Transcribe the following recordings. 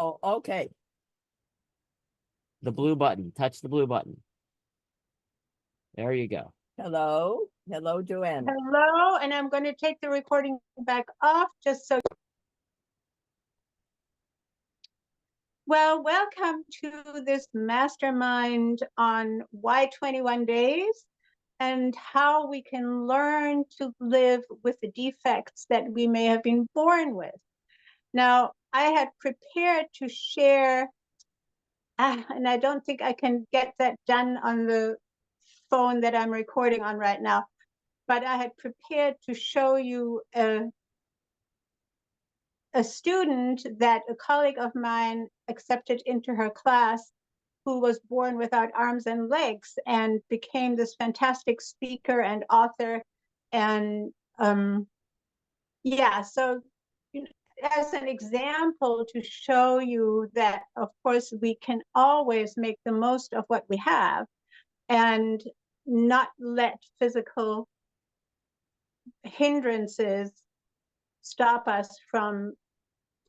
Oh, okay. The blue button. Touch the blue button. There you go. Hello. Hello, Joanna. Hello, and I'm going to take the recording back off just so. Well, welcome to this mastermind on why 21 days and how we can learn to live with the defects that we may have been born with. Now, I had prepared to share, and I don't think I can get that done on the phone that I'm recording on right now, but I had prepared to show you a student that a colleague of mine accepted into her class who was born without arms and legs and became this fantastic speaker and author. And yeah, so as an example to show you that, of course, we can always make the most of what we have and not let physical hindrances stop us from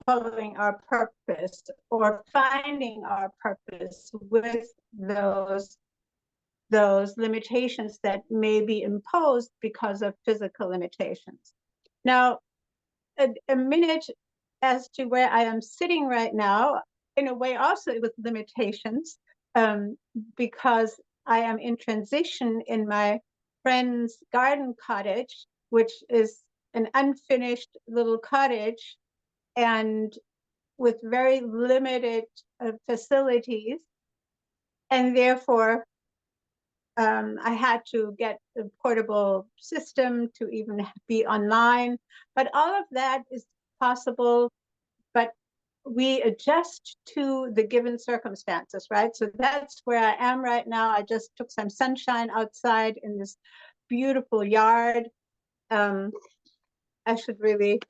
following our purpose or finding our purpose with those limitations that may be imposed because of physical limitations. Now, a minute as to where I am sitting right now, in a way also with limitations, because I am in transition in my friend's garden cottage, which is an unfinished little cottage and with very limited facilities. And therefore, I had to get a portable system to even be online. But all of that is possible, but we adjust to the given circumstances, right? So that's where I am right now. I just took some sunshine outside in this beautiful yard. I should really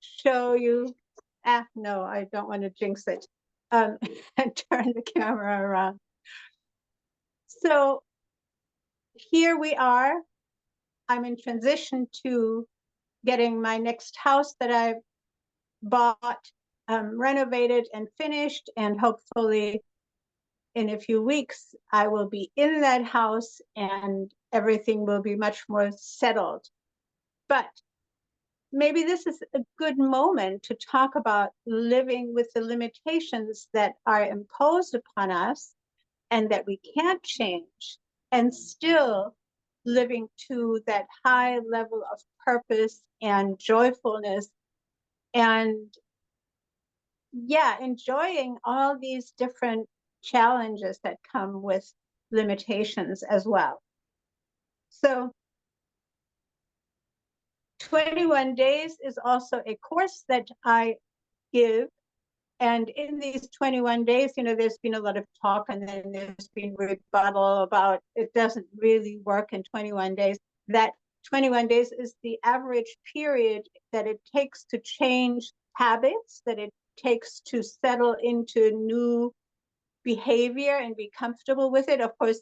show you. No, I don't want to jinx it. And turn the camera around. So here we are. I'm in transition to getting my next house that I bought, renovated and finished, and hopefully in a few weeks I will be in that house and everything will be much more settled. But maybe this is a good moment to talk about living with the limitations that are imposed upon us and that we can't change, and still living to that high level of purpose and joyfulness, and yeah, enjoying all these different challenges that come with limitations as well. So 21 days is also a course that I give. And in these 21 days, there's been a lot of talk and then there's been rebuttal about it doesn't really work in 21 days. That 21 days is the average period that it takes to change habits, that it takes to settle into new behavior and be comfortable with it. Of course,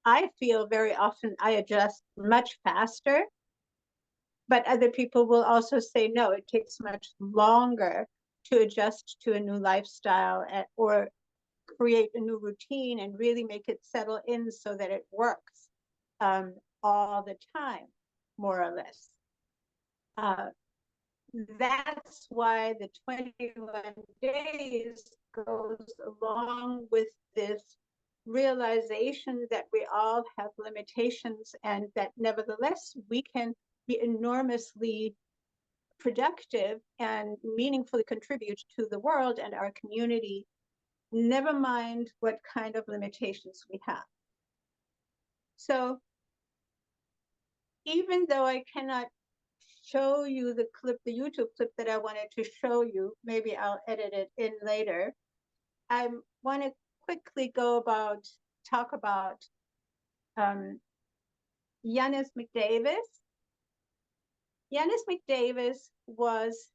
I feel very often I adjust much faster, but other people will also say, no, it takes much longer to adjust to a new lifestyle or create a new routine and really make it settle in so that it works all the time, more or less. That's why the 21 days goes along with this realization that we all have limitations and that nevertheless we can be enormously productive and meaningfully contribute to the world and our community, never mind what kind of limitations we have. So even though I cannot show you the clip, the YouTube clip that I wanted to show you, maybe I'll edit it in later, I want to quickly talk about Yanis McDavis. Yanis McDavis was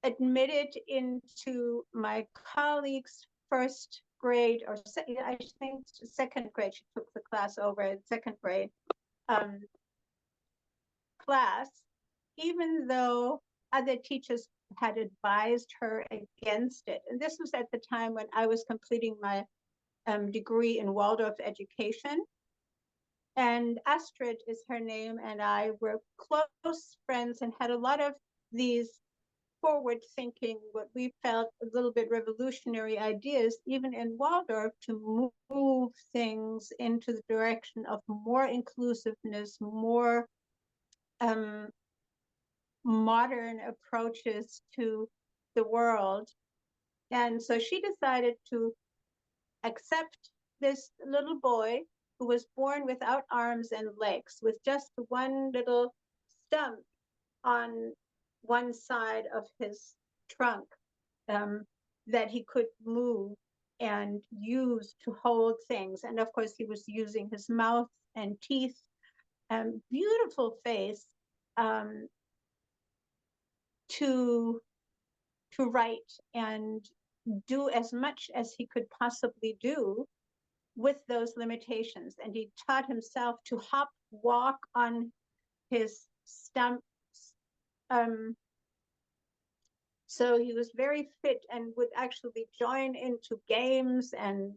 admitted into my colleague's first grade, or I think second grade, she took the class over in second grade class, even though other teachers had advised her against it. And this was at the time when I was completing my degree in Waldorf education. And Astrid is her name, and I were close friends and had a lot of these forward thinking, what we felt a little bit revolutionary ideas, even in Waldorf, to move things into the direction of more inclusiveness, more modern approaches to the world. And so she decided to accept this little boy who was born without arms and legs, with just one little stump on one side of his trunk that he could move and use to hold things. And of course, he was using his mouth and teeth, beautiful face, to write and do as much as he could possibly do with those limitations. And he taught himself to hop, walk on his stumps. So he was very fit and would actually join into games, and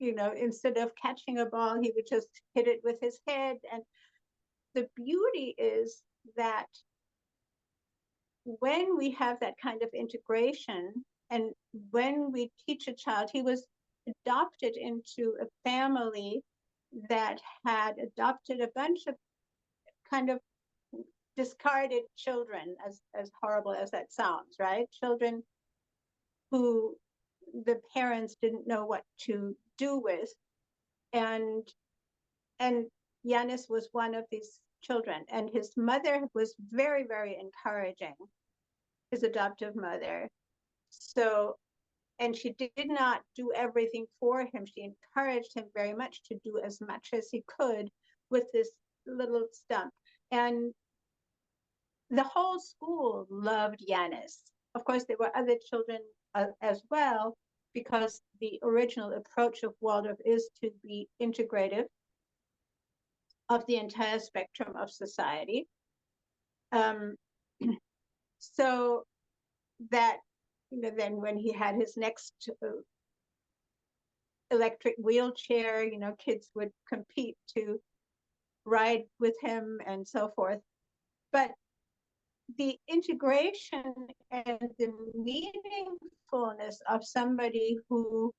instead of catching a ball, he would just hit it with his head. And the beauty is that when we have that kind of integration, and when we teach a child, he was adopted into a family that had adopted a bunch of kind of discarded children, as horrible as that sounds, right? Children who the parents didn't know what to do with. And Yanis was one of these children, and his mother was very, very encouraging, his adoptive mother. So, and she did not do everything for him. She encouraged him very much to do as much as he could with this little stump. And the whole school loved Yanis. Of course, there were other children as well, because the original approach of Waldorf is to be integrative of the entire spectrum of society. So that, then when he had his next electric wheelchair, kids would compete to ride with him and so forth. But the integration and the meaningfulness of somebody who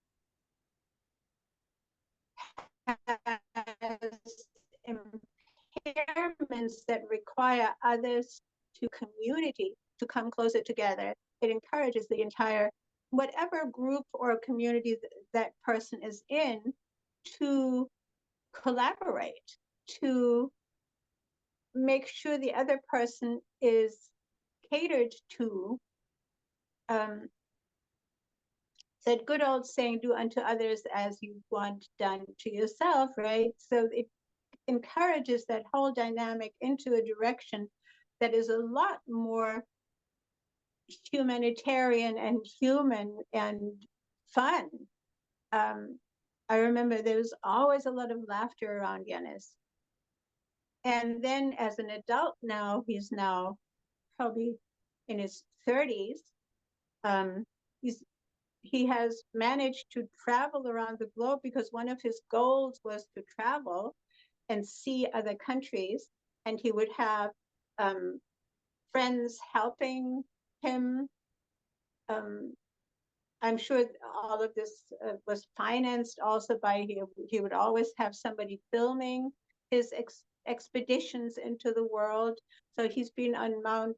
has impairments that require others to community to come closer together, it encourages the entire, whatever group or community that person is in, to collaborate, to make sure the other person is catered to. That good old saying, do unto others as you want done to yourself, right? So it encourages that whole dynamic into a direction that is a lot more humanitarian and human and fun. I remember there was always a lot of laughter around Yanis. And then as an adult now, he's now probably in his 30s. He has managed to travel around the globe, because one of his goals was to travel and see other countries. And he would have friends helping him. I'm sure all of this was financed also by, he would always have somebody filming his expeditions into the world. So he's been on Mount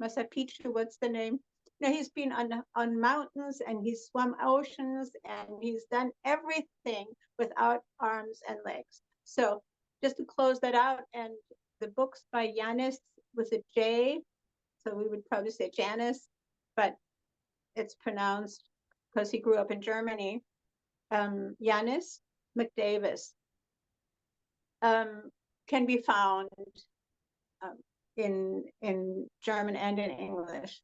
Masapichu, what's the name? No, he's been on mountains, and he's swum oceans, and he's done everything without arms and legs. So just to close that out, and the books by Yanis with a J, so we would probably say Janis, but it's pronounced because he grew up in Germany. Yanis McDavis can be found in German and in English.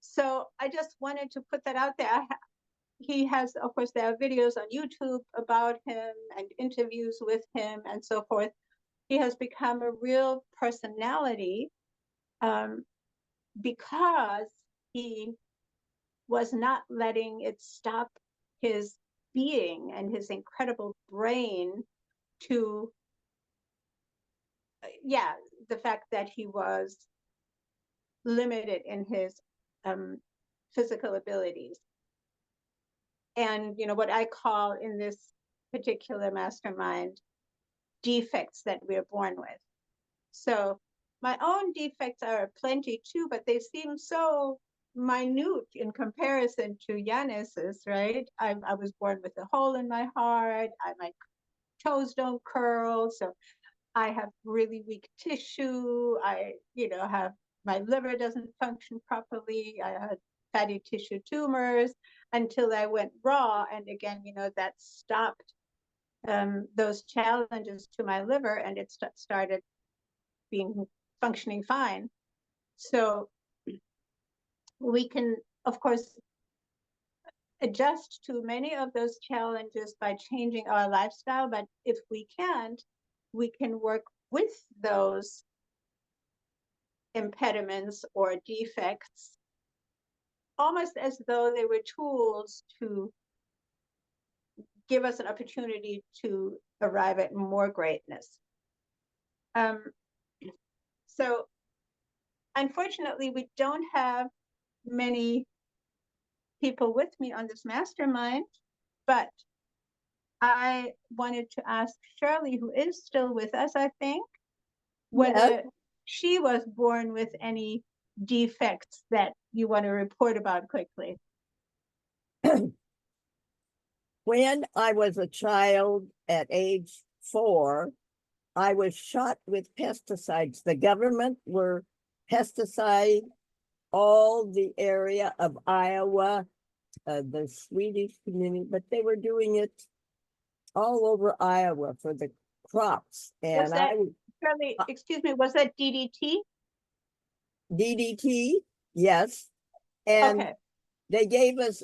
So I just wanted to put that out there. He has, of course, there are videos on YouTube about him and interviews with him and so forth. He has become a real personality because he was not letting it stop his being and his incredible brain to, yeah, the fact that he was limited in his physical abilities. And, you know, what I call in this particular mastermind, defects that we're born with. So my own defects are plenty too, but they seem so minute in comparison to Yanis's, right? I was born with a hole in my heart. My toes don't curl, so I have really weak tissue. I, you know, have my liver doesn't function properly. I had fatty tissue tumors until I went raw, and again, you know, that stopped those challenges to my liver, and it started being functioning fine. So we can, of course, adjust to many of those challenges by changing our lifestyle, but if we can't, we can work with those impediments or defects almost as though they were tools to give us an opportunity to arrive at more greatness. So unfortunately, we don't have many people with me on this mastermind, but I wanted to ask Shirley, who is still with us, I think, whether she was born with any defects that you want to report about quickly. When I was a child at age 4, I was shot with pesticides. The government were pesticide all the area of Iowa, the Swedish community, but they were doing it all over Iowa for the crops. And Shirley, excuse me, was that DDT? DDT, yes. And okay. They gave us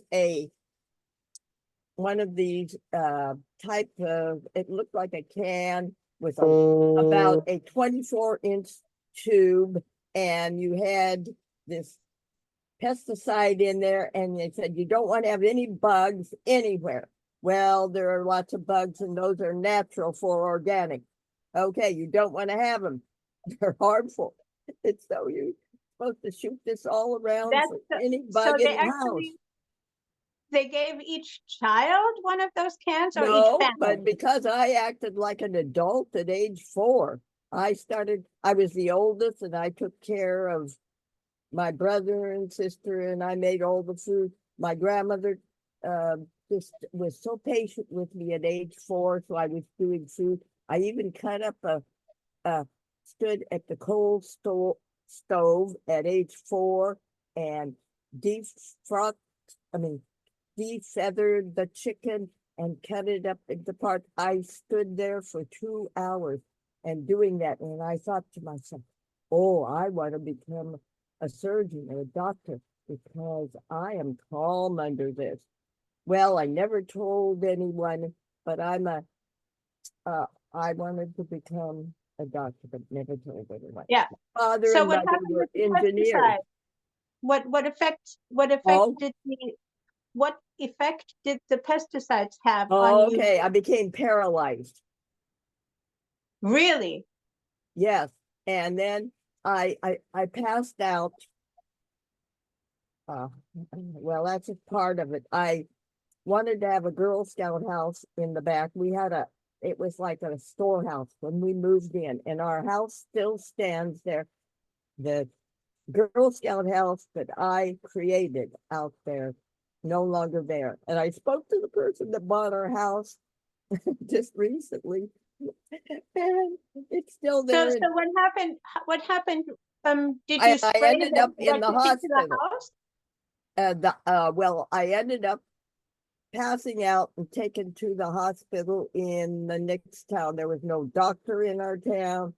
one of these type of, it looked like a can with about a 24-inch tube, and you had this pesticide in there, and they said you don't want to have any bugs anywhere. Well, there are lots of bugs, and those are natural for organic. Okay, you don't want to have them. They're harmful. It's so you're supposed to shoot this all around for any bug in the house. They gave each child one of those cans, or no, each family? But because I acted like an adult at age 4, I was the oldest, and I took care of my brother and sister, and I made all the food. My grandmother just was so patient with me at age 4, so I was doing food. I even cut up stood at the coal stove at age 4 and defeathered the chicken and cut it up into parts. I stood there for 2 hours and doing that, and I thought to myself, oh, I want to become a surgeon or a doctor because I am calm under this. Well, I never told anyone, but I wanted to become a doctor, but never told anyone. Yeah. Father so and what mother happened were with the engineers. pesticide? What effect did the pesticides have on you? Okay, I became paralyzed. Really? Yes, and then I passed out. Well, that's a part of it. I wanted to have a Girl Scout house in the back. It was like a storehouse when we moved in, and our house still stands there. The Girl Scout house that I created out there, no longer there. And I spoke to the person that bought our house just recently, and it's still there. So what happened? What happened? Did you I ended up in the hospital. Well, I ended up passing out and taken to the hospital in the next town. There was no doctor in our town.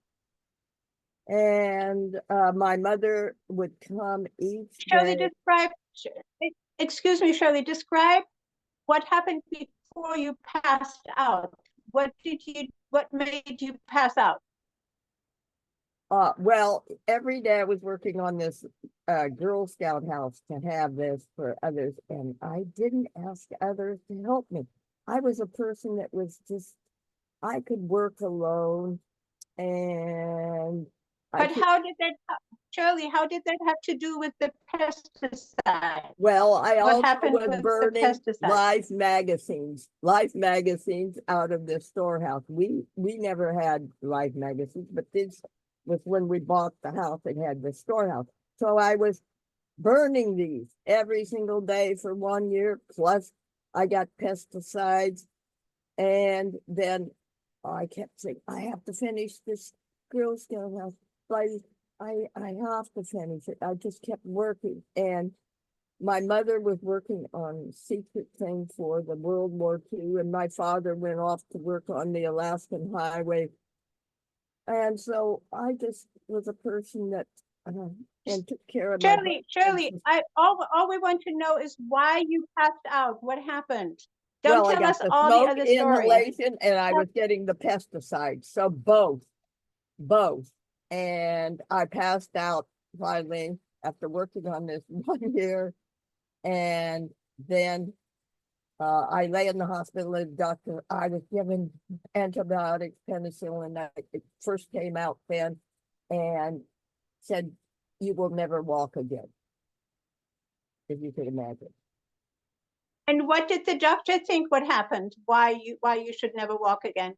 And my mother would come each day. Excuse me, Shirley, describe what happened before you passed out. What made you pass out? Well, every day I was working on this Girl Scout house to have this for others, and I didn't ask others to help me. I was a person that was just, I could work alone, and I But could, how did that, Shirley, how did that have to do with the pesticide? well, I What also happened was with the burning pesticide? Life magazines out of this storehouse. We never had Life magazines, but this was when we bought the house and had the storehouse. So I was burning these every single day for 1 year. Plus, I got pesticides, and then I kept saying, I have to finish this Girl Scout house. I have to finish it. I just kept working, and my mother was working on secret thing for the World War II, and my father went off to work on the Alaskan highway. And so I just was a person that and took care of my Shirley, all we want to know is why you passed out. What happened? Don't well, I tell got us the all the smoke other story. inhalation and I was getting the pesticides. So both. And I passed out finally after working on this 1 year. And then I lay in the hospital, and doctor, I was given antibiotics, penicillin, that it first came out then, and said, you will never walk again, if you could imagine. And what did the doctor think what happened? Why you should never walk again?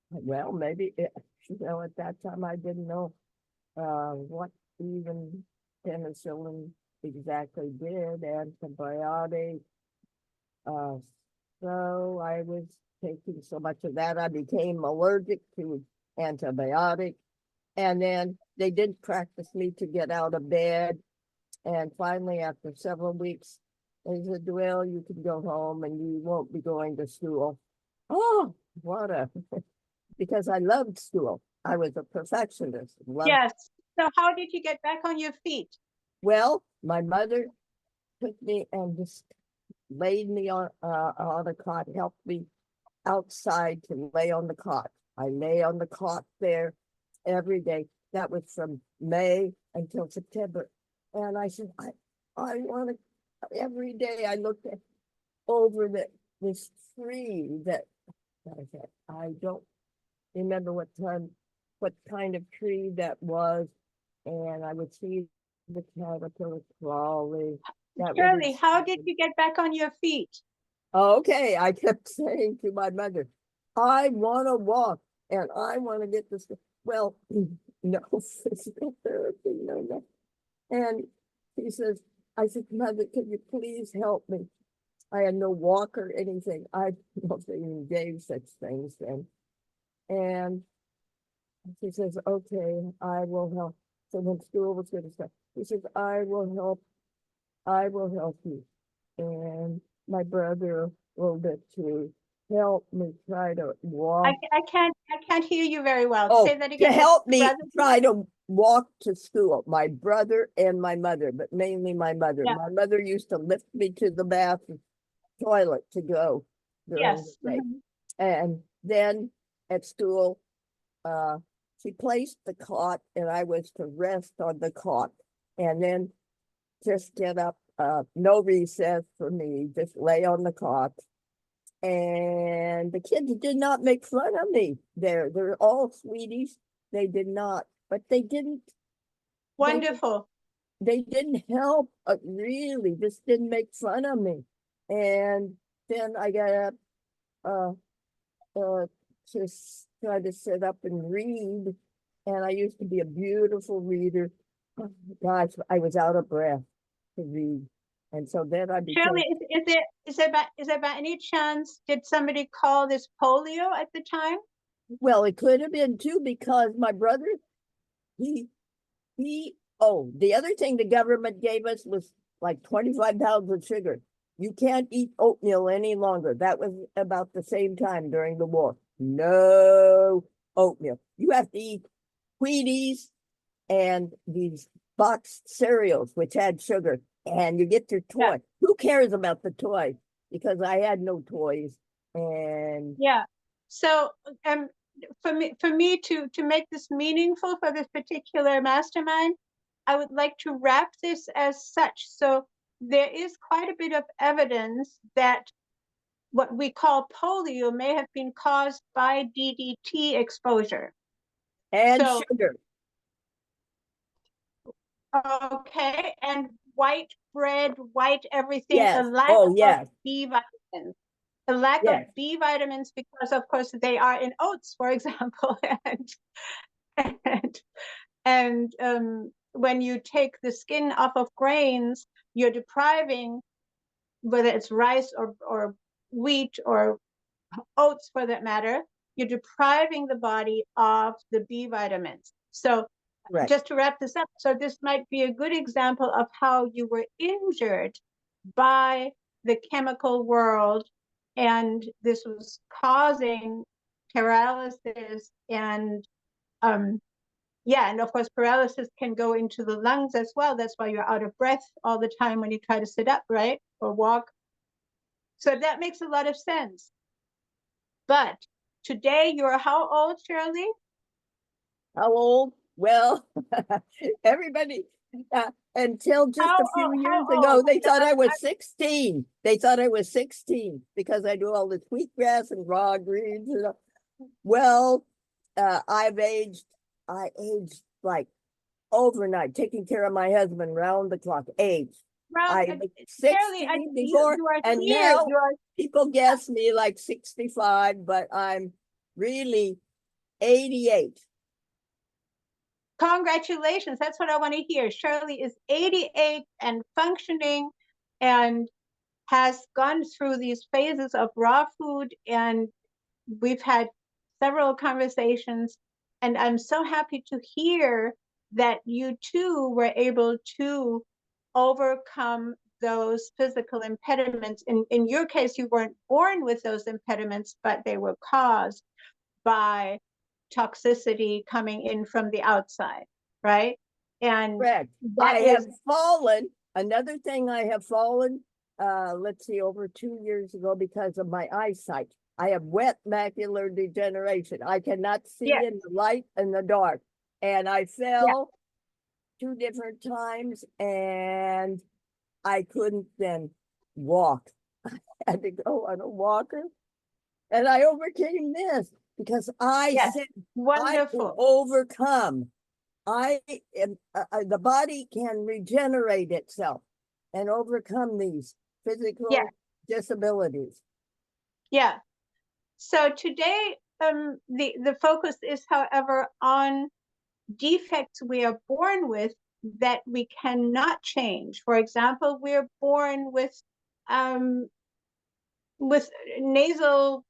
Well, maybe, at that time I didn't know what even penicillin exactly did, antibiotic. Uh, so I was taking so much of that, I became allergic to antibiotic. And then they did practice me to get out of bed. And finally, after several weeks, they said, well, you can go home and you won't be going to school. Oh, what a, because I loved school. I was a perfectionist. Yes. So how did you get back on your feet? Well, my mother took me and just laid me on a cot, helped me outside to lay on the cot. I lay on the cot there every day. That was from May until September. And I said, I want to, every day I looked over this tree that I said, I don't remember what kind of tree that was. And I would see the caterpillar crawling. Shirley, how did you get back on your feet? Okay, I kept saying to my mother, I want to walk and I want to get this. Well, no physical therapy, no. And he says, I said, Mother, can you please help me? I had no walk or anything. I don't know if they even gave such things then. And he says, okay, I will help. So when school was going to start, he says, I will help you. And my brother a little bit to help me try to walk. I can't hear you very well. Oh, say that again. to help me brother? try to walk to school. My brother and my mother, but mainly my mother. Yeah. My mother used to lift me to the bathroom toilet to go during Yes. the day. And then at school, she placed the cot and I was to rest on the cot and then just get up, no recess for me, just lay on the cot. And the kids did not make fun of me. They're all sweeties. They did not, but they didn't. Wonderful. They didn't help, really, just didn't make fun of me. And then I got up to try to sit up and read. And I used to be a beautiful reader. Oh, gosh, I was out of breath to read. And so then I became. Shirley, is there by any chance, did somebody call this polio at the time? Well, it could have been too, because my brother, the other thing the government gave us was like 25 pounds of sugar. You can't eat oatmeal any longer. That was about the same time during the war. No oatmeal. You have to eat Wheaties and these boxed cereals, which had sugar, and you get your toy. Yeah. Who cares about the toy? Because I had no toys. And yeah. So for me to make this meaningful for this particular mastermind, I would like to wrap this as such. So there is quite a bit of evidence that what we call polio may have been caused by DDT exposure. And So, sugar. okay, and white bread, white everything, Yes. a lack Oh, of yes. B vitamins. A lack Yes. of B vitamins because, of course, they are in oats, for example, and when you take the skin off of grains, you're depriving, whether it's rice or wheat or oats for that matter, you're depriving the body of the B vitamins. So Right. just to wrap this up, so this might be a good example of how you were injured by the chemical world, and this was causing paralysis and yeah, and of course paralysis can go into the lungs as well. That's why you're out of breath all the time when you try to sit up, right, or walk. So that makes a lot of sense. But today you're how old, Shirley? How old? Well, everybody, until just a few years ago, old? they thought I was 16. They thought I was 16 because I do all the wheatgrass and raw greens. And, well, I aged like overnight, taking care of my husband round the clock, aged. Well, I was 16 before, you are and here. now You are people guess me like 65, but I'm really 88. Congratulations. That's what I want to hear. Shirley is 88 and functioning and has gone through these phases of raw food, and we've had several conversations, and I'm so happy to hear that you too were able to overcome those physical impediments. In your case, you weren't born with those impediments, but they were caused by toxicity coming in from the outside, right? And Correct. I have fallen. Another thing, I have fallen, let's see, over 2 years ago because of my eyesight. I have wet macular degeneration. I cannot see in the light and the dark. And I fell 2 different times and I couldn't then walk. I had to go on a walker. And I overcame this because I said, wonderful. I will overcome. I am, the body can regenerate itself and overcome these physical disabilities. Yeah. So today, the focus is, however, on defects we are born with that we cannot change. For example, we're born with nasal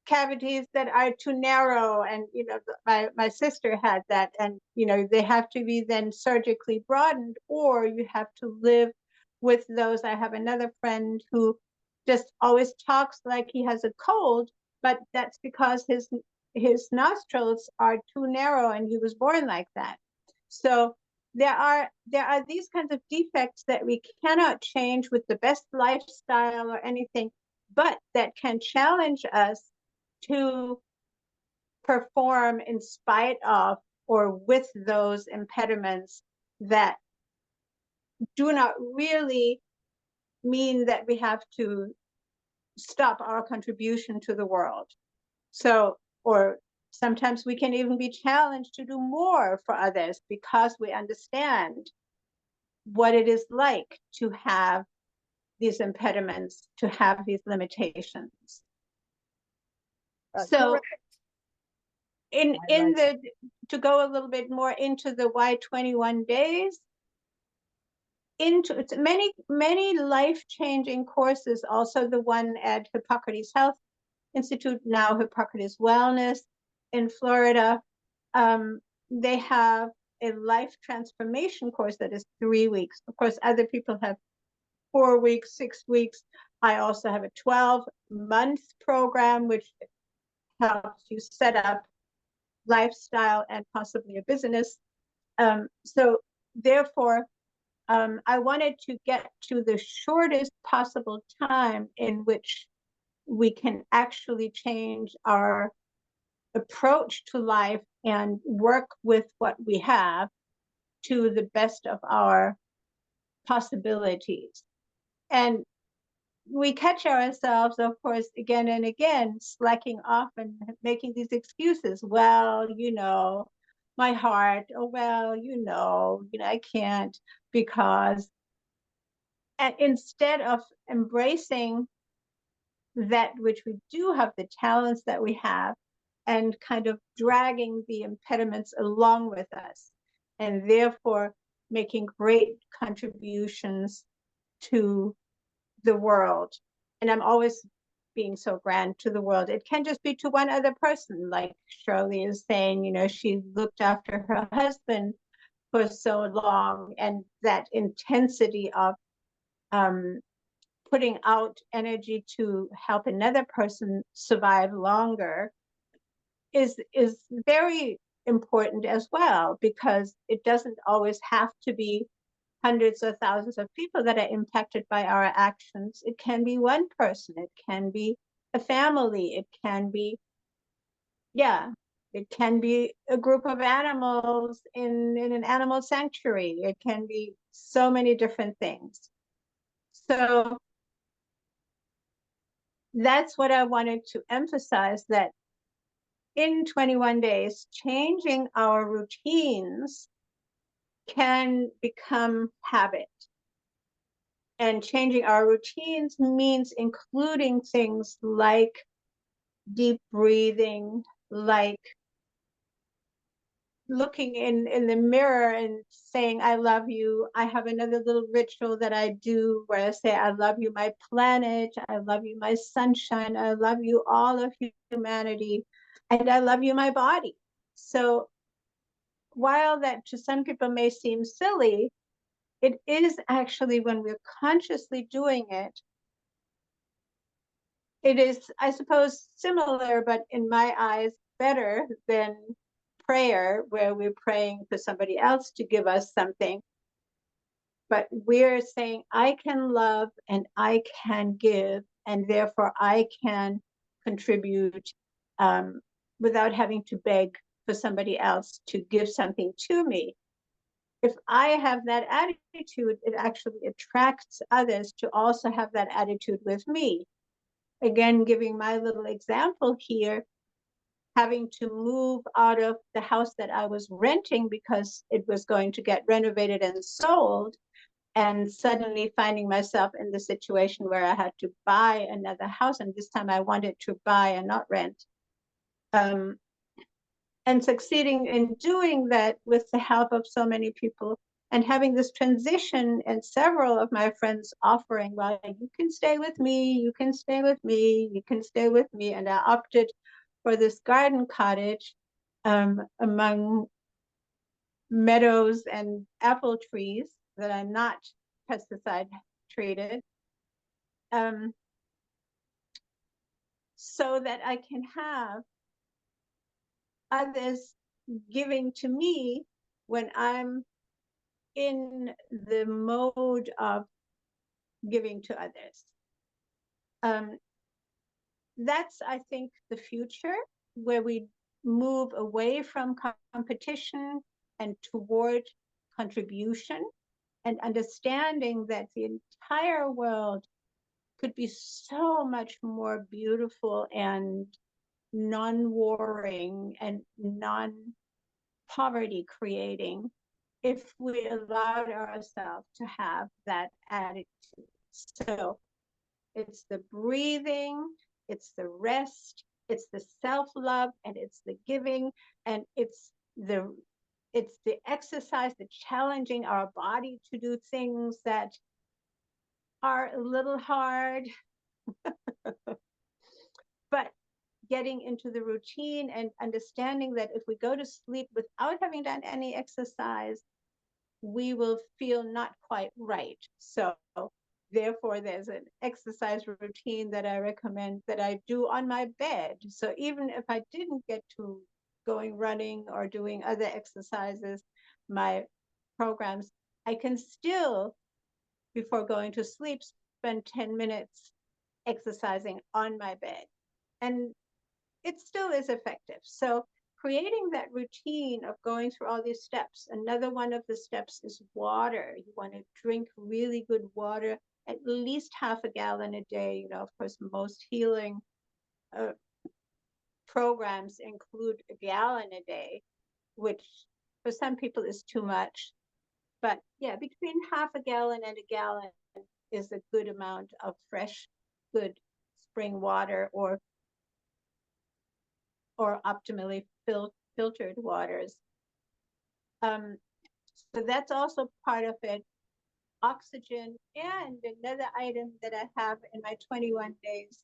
cavities that are too narrow, and you know, my sister had that, and you know, they have to be then surgically broadened, or you have to live with those. I have another friend who just always talks like he has a cold, but that's because his nostrils are too narrow and he was born like that. So there are these kinds of defects that we cannot change with the best lifestyle or anything, but that can challenge us to perform in spite of or with those impediments that do not really mean that we have to stop our contribution to the world. So, or sometimes we can even be challenged to do more for others because we understand what it is like to have these impediments, to have these limitations. So Correct. To go a little bit more into the why 21 days, into many life-changing courses, also the one at Hippocrates Health Institute, now Hippocrates Wellness in Florida. They have a life transformation course that is 3 weeks. Of course, other people have 4 weeks, 6 weeks. I also have a 12-month program, which helps you set up lifestyle and possibly a business. So therefore, I wanted to get to the shortest possible time in which we can actually change our approach to life and work with what we have to the best of our possibilities. And we catch ourselves, of course, again and again, slacking off and making these excuses. Well, my heart, oh, well, I can't because, and instead of embracing that which we do have, the talents that we have, and kind of dragging the impediments along with us, and therefore making great contributions to the world. And I'm always being so grand to the world. It can just be to one other person, like Shirley is saying, she looked after her husband for so long, and that intensity of putting out energy to help another person survive longer is very important as well, because it doesn't always have to be hundreds or thousands of people that are impacted by our actions. It can be one person, it can be a family, it can be, it can be a group of animals in an animal sanctuary. It can be so many different things. So that's what I wanted to emphasize, that in 21 days, changing our routines can become habit. And changing our routines means including things like deep breathing, like looking in the mirror and saying, I love you. I have another little ritual that I do where I say, I love you, my planet. I love you, my sunshine. I love you, all of humanity. And I love you, my body. So while that to some people may seem silly, it is actually, when we're consciously doing it, it is, I suppose, similar, but in my eyes, better than prayer, where we're praying for somebody else to give us something. But we're saying, I can love and I can give, and therefore I can contribute without having to beg for somebody else to give something to me. If I have that attitude, it actually attracts others to also have that attitude with me. Again, giving my little example here, having to move out of the house that I was renting because it was going to get renovated and sold, and suddenly finding myself in the situation where I had to buy another house, and this time I wanted to buy and not rent. And succeeding in doing that with the help of so many people, and having this transition, and several of my friends offering, well, you can stay with me, you can stay with me, you can stay with me. And I opted for this garden cottage among meadows and apple trees that are not pesticide treated, so that I can have others giving to me when I'm in the mode of giving to others. That's, I think, the future, where we move away from competition and toward contribution, and understanding that the entire world could be so much more beautiful and non-warring and non-poverty creating if we allowed ourselves to have that attitude. So it's the breathing, it's the rest, it's the self-love, and it's the giving, and it's the exercise, the challenging our body to do things that are a little hard, but getting into the routine and understanding that if we go to sleep without having done any exercise, we will feel not quite right. So therefore, there's an exercise routine that I recommend that I do on my bed. So even if I didn't get to going running or doing other exercises, my programs, I can still, before going to sleep, spend 10 minutes exercising on my bed. And it still is effective. So creating that routine of going through all these steps. Another one of the steps is water. You want to drink really good water, at least half a gallon a day. You know, of course, most healing programs include a gallon a day, which for some people is too much. But yeah, between half a gallon and a gallon is a good amount of fresh, good spring water, or optimally filtered waters. So that's also part of it. Oxygen. And another item that I have in my 21 days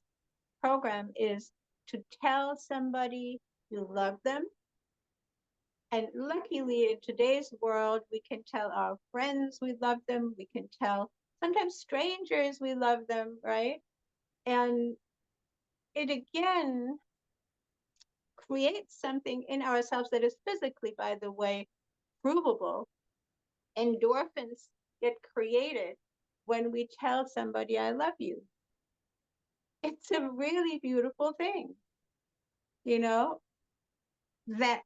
program is to tell somebody you love them. And luckily, in today's world, we can tell our friends we love them. We can tell sometimes strangers we love them, right? And it again creates something in ourselves that is physically, by the way, provable. Endorphins get created when we tell somebody I love you. It's a really beautiful thing, you know, that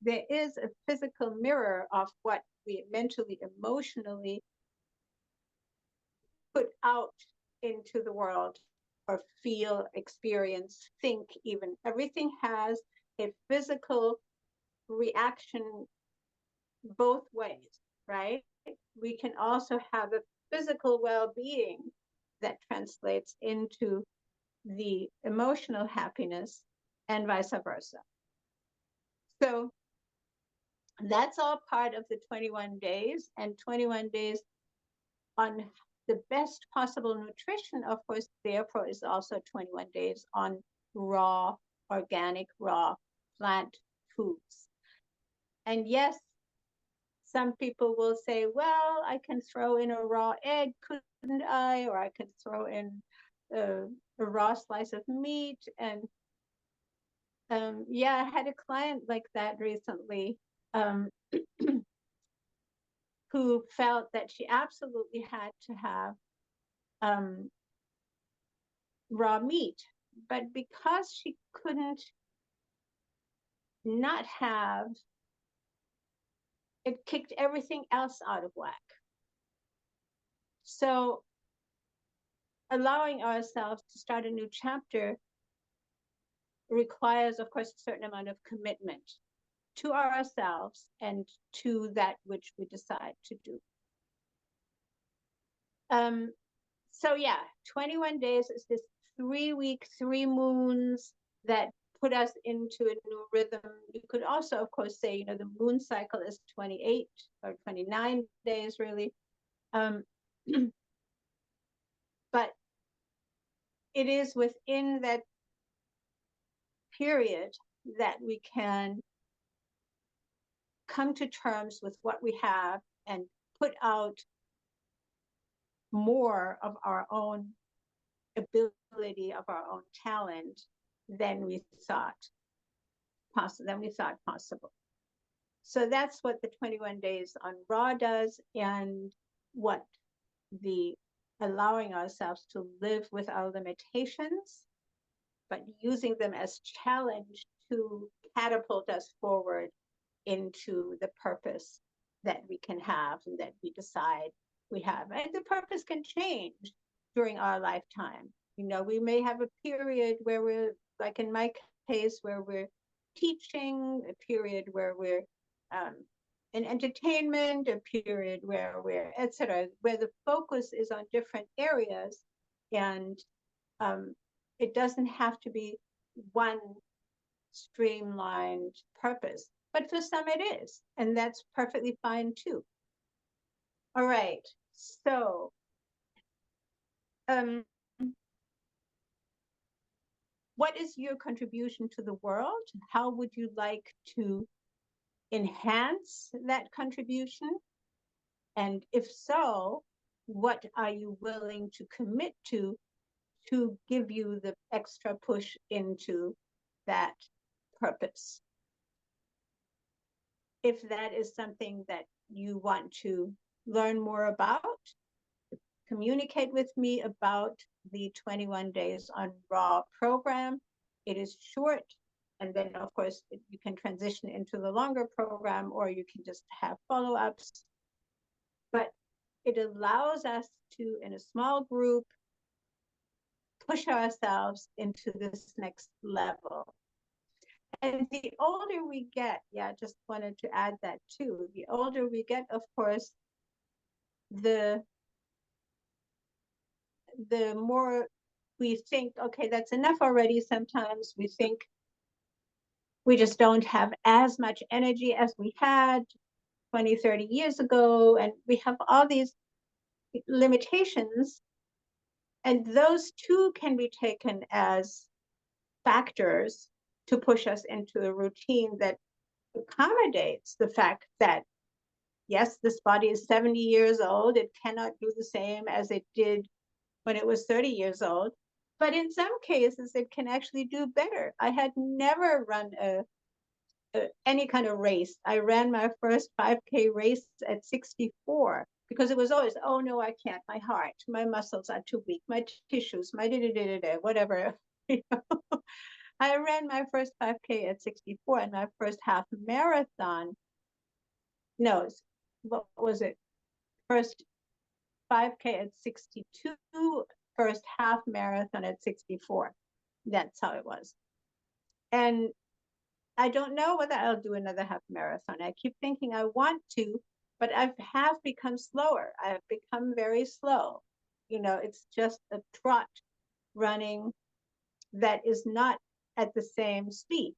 there is a physical mirror of what we mentally, emotionally put out into the world, or feel, experience, think even. Everything has a physical reaction both ways, right? We can also have a physical well-being that translates into the emotional happiness and vice versa. So that's all part of the 21 days, and 21 days on the best possible nutrition. Of course, therefore is also 21 days on raw, organic, raw plant foods. And yes, some people will say, well, I can throw in a raw egg, couldn't I? Or I can throw in a raw slice of meat. And yeah, I had a client like that recently, who felt that she absolutely had to have raw meat. But because she couldn't not have, it kicked everything else out of whack. So allowing ourselves to start a new chapter requires, of course, a certain amount of commitment to ourselves and to that which we decide to do. So yeah, 21 days is this 3-week, 3 moons that put us into a new rhythm. You could also, of course, say, you know, the moon cycle is 28 or 29 days, really. But it is within that period that we can come to terms with what we have and put out more of our own ability, of our own talent than we thought possible. So that's what the 21 days on raw does, and what the allowing ourselves to live with our limitations, but using them as challenge to catapult us forward into the purpose that we can have and that we decide we have. And the purpose can change during our lifetime. You know, we may have a period where we're, like in my case, where we're teaching, a period where we're in entertainment, a period where we're, etc., where the focus is on different areas, and it doesn't have to be one streamlined purpose, but for some it is, and that's perfectly fine too. All right, so what is your contribution to the world? How would you like to enhance that contribution? And if so, what are you willing to commit to give you the extra push into that purpose? If that is something that you want to learn more about, communicate with me about the 21 Days on Raw program. It is short, And then, of course, you can transition into the longer program, or you can just have follow-ups. But it allows us to, in a small group, push ourselves into this next level. And the older we get, yeah, just wanted to add that too. The older we get, of course, the more we think, okay, that's enough already. Sometimes we think we just don't have as much energy as we had 20, 30 years ago. And we have all these limitations. And those too can be taken as factors to push us into a routine that accommodates the fact that, yes, this body is 70 years old. It cannot do the same as it did when it was 30 years old. But in some cases, it can actually do better. I had never run any kind of race. I ran my first 5K race at 64 because it was always, oh no, I can't. My heart, my muscles are too weak, my tissues, my whatever. I ran my first 5K at 64 and my first half marathon. No, what was it? First 5K at 62, first half marathon at 64. That's how it was. And I don't know whether I'll do another half marathon. I keep thinking I want to, but I have become slower. I have become very slow. You know, it's just a trot running that is not at the same speed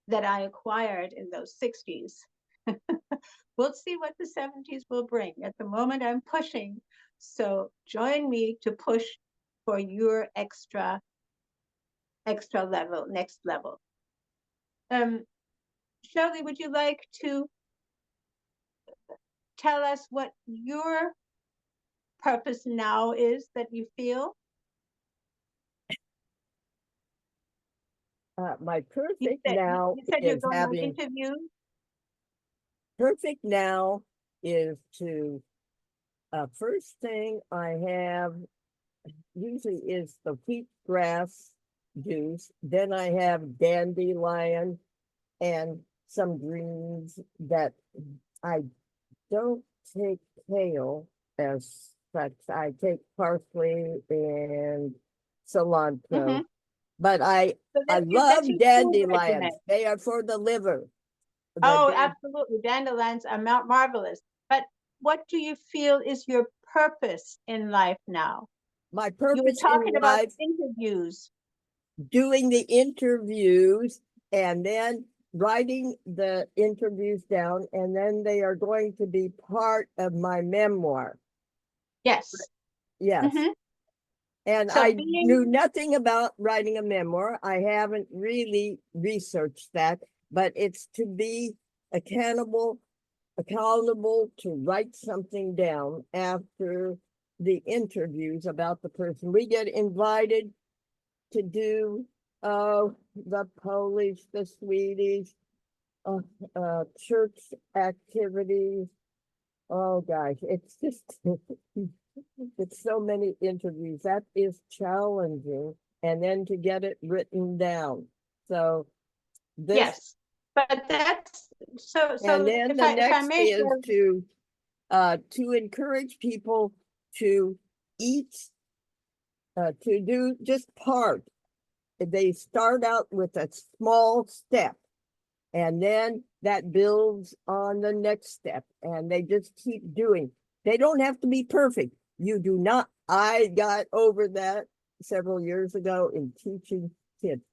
that I acquired in those 60s. We'll see what the 70s will bring. At the moment, I'm pushing. So join me to push for your extra level, next level. Shirley, would you like to tell us what your purpose now is that you feel? My perfect You now said you're is going on having interviews. perfect now is to first thing I have usually is the wheatgrass juice. Then I have dandelion and some greens that I don't take kale as such. I take parsley and cilantro. Mhm. But I So that's love your food dandelions. regimen. They are for the liver. Oh, absolutely. Dandelions are marvelous. But what do you feel is your purpose in life now? My You were purpose talking in about life, interviews. doing the interviews and then writing the interviews down, and then they are going to be part of my memoir. Yes. Yes. Mhm. And So I being knew nothing about writing a memoir. I haven't really researched that, but it's to be accountable to write something down after the interviews about the person. We get invited to do the Polish, the Swedish, church activities. Oh gosh, it's just it's so many interviews. That is challenging. And then to get it written down. So this, yes, but that's so and then if the I next may is share, to encourage people to eat, to do just part. They start out with a small step, and then that builds on the next step, and they just keep doing. They don't have to be perfect. You do not. I got over that several years ago in teaching kids.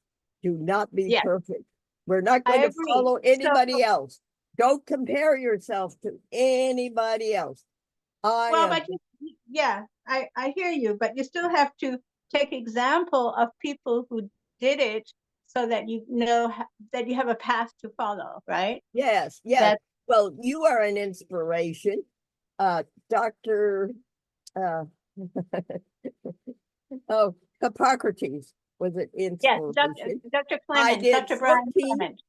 Do not be yes, perfect. We're not I going to agree. follow anybody else. Don't compare yourself to anybody else. Well, but yeah, I hear you, but you still have to take example of people who did it so that you know that you have a path to follow, right? Yes, yes. That Well, you are an inspiration. Dr. Uh, oh, Hippocrates was an yes, inspiration. Dr. I Clement, did Dr. Brian 14, Clement.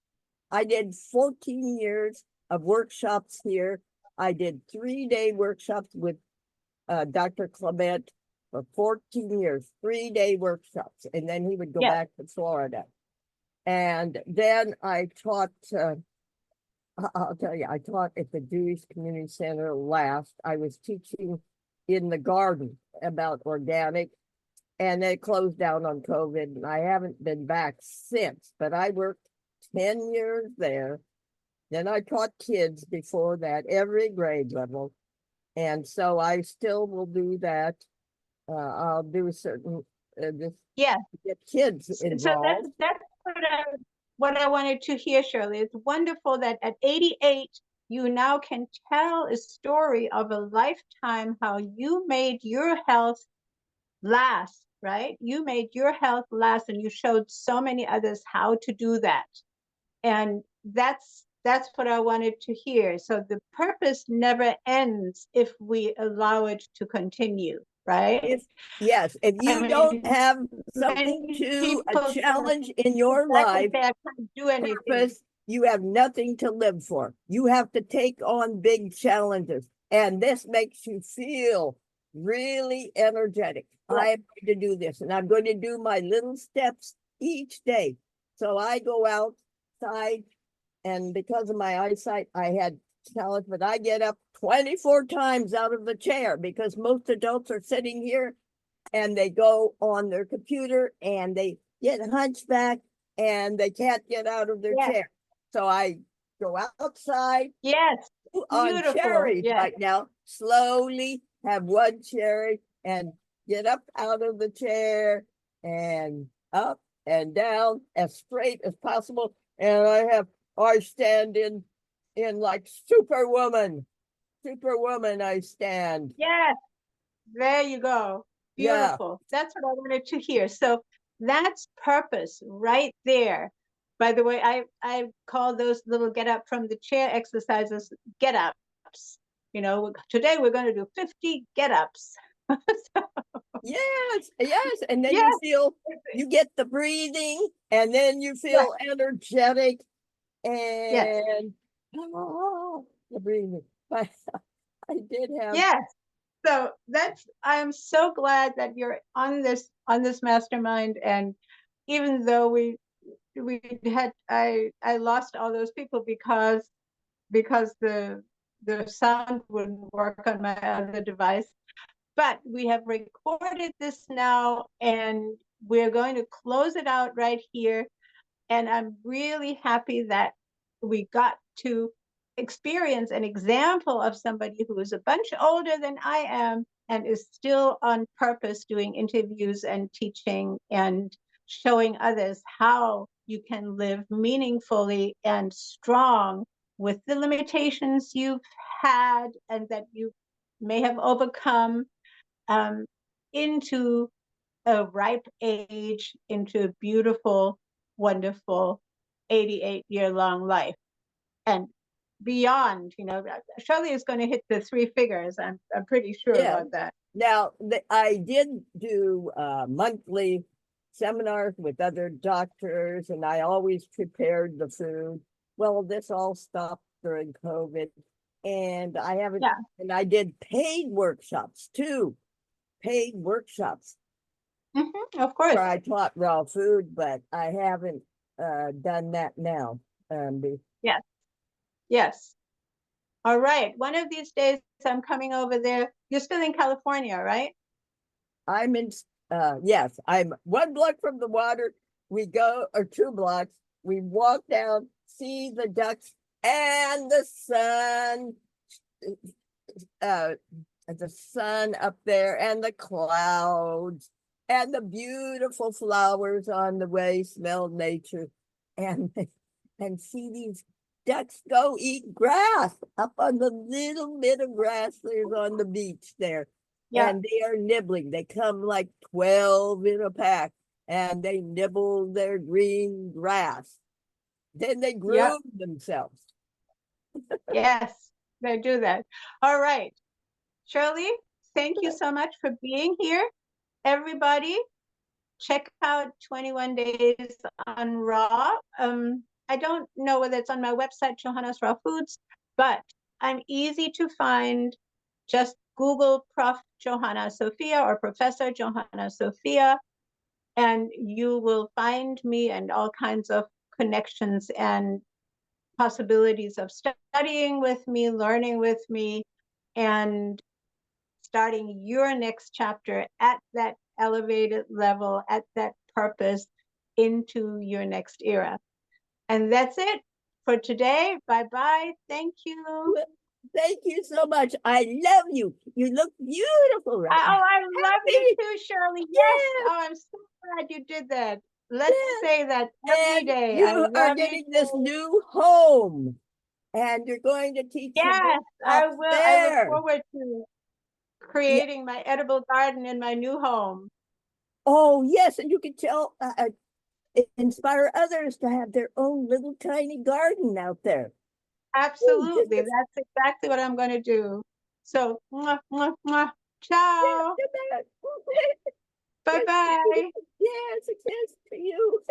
I did 14 years of workshops here. I did 3-day workshops with Dr. Clement for 14 years, 3-day workshops. And then he would go Yes, back to Florida. And then I taught, I'll tell you, I taught at the Jewish Community Center last. I was teaching in the garden about organic, and they closed down on COVID, and I haven't been back since, but I worked 10 years there. Then I taught kids before that, every grade level. And so I still will do that. I'll do certain, just Yeah. get kids So involved. that's what I wanted to hear, Shirley. It's wonderful that at 88, you now can tell a story of a lifetime, how you made your health last, right? You made your health last, and you showed so many others how to do that. And that's what I wanted to hear. So the purpose never ends if we allow it to continue, right? Yes, if you don't have something many to, a people challenge in your think that life, they can't do anything. purpose, you have nothing to live for. You have to take on big challenges. And this makes you feel really energetic. I'm going to do this, and I'm going to do my little steps each day. So I go outside, and because of my eyesight, I had challenge, but I get up 24 times out of the chair because most adults are sitting here and they go on their computer and they get hunchback and they can't get out of their Yes. chair. So I go outside Yes. on Beautiful. cherries Yes. right now, slowly have one cherry and get up out of the chair and up and down as straight as possible. And I stand in like Superwoman. Superwoman, I stand. Yes. There you go. Yeah. Beautiful. That's what I wanted to hear. So that's purpose right there. By the way, I call those little get up from the chair exercises get ups. You know, today we're going to do 50 get ups. Yes, yes. And then Yes. you get the breathing, and then you feel energetic, and oh, the breathing. But I did have, Yes. So I'm so glad that you're on this mastermind. And even though I lost all those people because the sound wouldn't work on my other device. But we have recorded this now, and we're going to close it out right here. And I'm really happy that we got to experience an example of somebody who is a bunch older than I am and is still on purpose doing interviews and teaching and showing others how you can live meaningfully and strong with the limitations you've had and that you may have overcome, into a ripe age, into a beautiful, wonderful 88-year-long life. And beyond, Shirley is going to hit the 3 figures. I'm pretty sure about that. Now, I did do monthly seminars with other doctors, and I always prepared the food. Well, this all stopped during COVID, and I haven't, and I did paid workshops too. Paid workshops. Of course. Where I taught raw food, but I haven't done that now. Yes. Yes. All right. One of these days I'm coming over there. You're still in California, right? I'm in, yes, I'm 1 block from the water. We go, or 2 blocks, we walk down, see the ducks and the sun up there and the clouds and the beautiful flowers on the way, smell nature, and see these ducks go eat grass up on the little bit of grass there's on the beach there. And they are nibbling. They come like 12 in a pack, and they nibble their green grass. Then they groom themselves. Yes, they do that. All right. Shirley, thank you so much for being here. Everybody, check out 21 Days on Raw. I don't know whether it's on my website, Johanna's Raw Foods, but I'm easy to find. Just Google Prof. Johanna Sophia or Professor Johanna Sophia, and you will find me and all kinds of connections and possibilities of studying with me, learning with me, and starting your next chapter at that elevated level, at that purpose, into your next era. And that's it for today. Bye-bye. Thank you. Thank you so much. I love you. You look beautiful right Oh, now. I love you Happy. too, Shirley. Yes. Yes. Oh, I'm so glad you did that. Let's Yes. say that every And day. I you are love you getting this too. new home. And you're going to teach the Yes, boys I up will. I look there. forward to creating my edible garden in my new home. Oh, yes. And you can tell, inspire others to have their own little tiny garden out there. Absolutely. That's exactly what I'm going to do. So, mwah, mwah, mwah. Ciao. Yes, Bye-bye. yes, success to you.